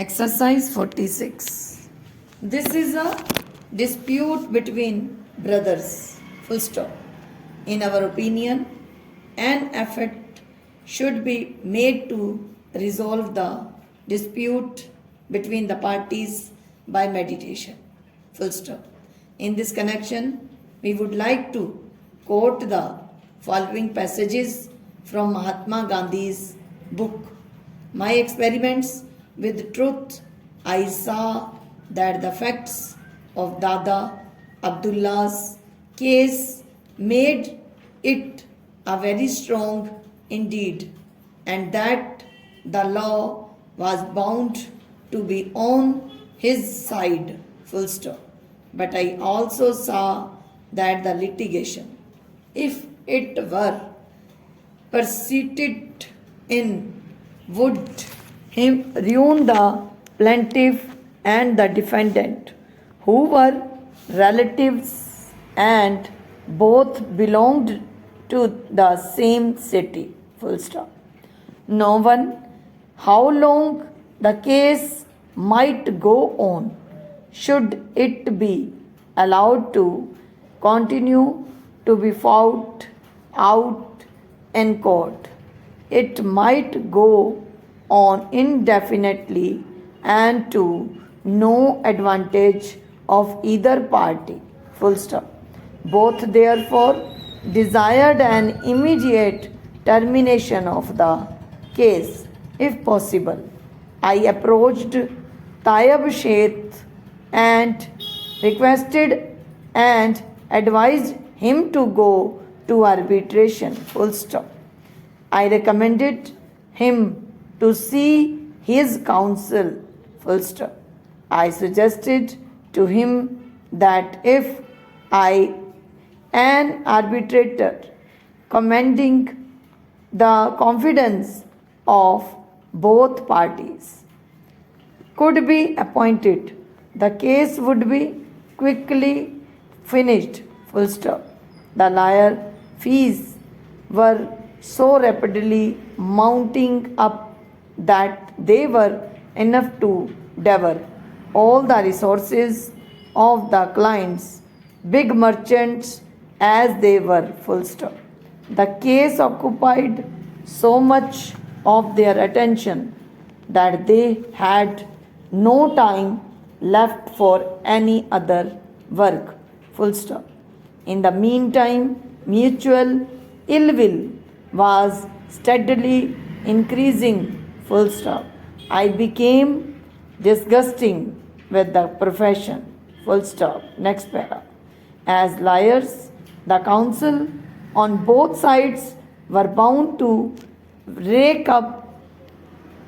Exercise 46. This is a dispute between brothers. Full stop. In our opinion, an effort should be made to resolve the dispute between the parties by meditation. Full stop. In this connection, we would like to quote the following passages from Mahatma Gandhi's book, My Experiments with Truth. I saw that the facts of Dada Abdullah's case made it a very strong indeed, and that the law was bound to be on his side. Full stop. But I also saw that the litigation, if it were persisted in, would him ruin the plaintiff and the defendant, who were relatives and both belonged to the same city. Full stop. No one, how long the case might go on, should it be allowed to continue to be fought out in court. It might go on indefinitely and to no advantage of either party. Full stop. Both therefore desired an immediate termination of the case, if possible. I approached Tayyab Sheikh and requested and advised him to go to arbitration. Full stop. I recommended him to see his counsel. Full stop. I suggested to him that if I, an arbitrator, commanding the confidence of both parties, could be appointed, the case would be quickly finished. Full stop. The lawyer fees were so rapidly mounting up that they were enough to devour all the resources of the clients, big merchants as they were. Full stop. The case occupied so much of their attention that they had no time left for any other work. Full stop. In the meantime, mutual ill will was steadily increasing. Full stop. I became disgusting with the profession. Full stop. Next para. As lawyers, the counsel on both sides were bound to rake up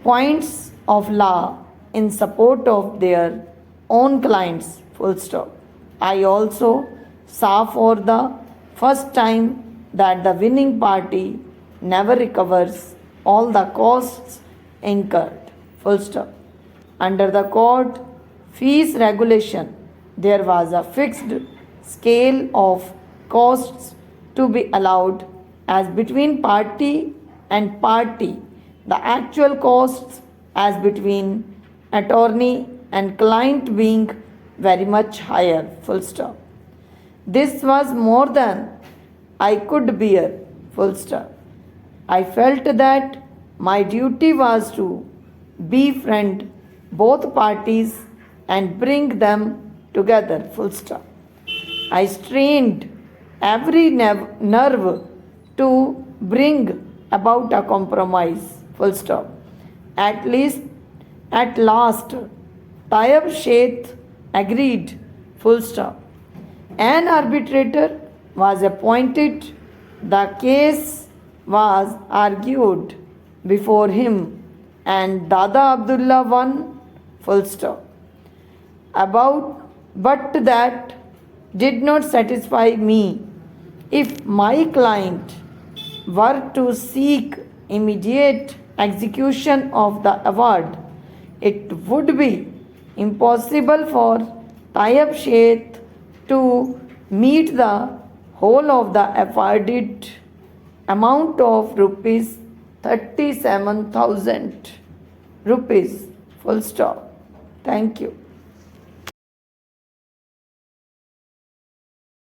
points of law in support of their own clients. Full stop. I also saw for the first time that the winning party never recovers all the costs incurred. Full stop. Under the court fees regulation, there was a fixed scale of costs to be allowed as between party and party, the actual costs as between attorney and client being very much higher. Full stop. This was more than I could bear. Full stop. I felt that my duty was to befriend both parties and bring them together. Full stop. I strained every nerve to bring about a compromise. Full stop. At last, Tayyab Sheikh agreed. Full stop. An arbitrator was appointed. The case was argued before him and Dada Abdullah won. Full stop. But that did not satisfy me. If my client were to seek immediate execution of the award, it would be impossible for Tayyab Sheikh to meet the whole of the awarded amount of rupees 37,000 rupees. Full stop. Thank you.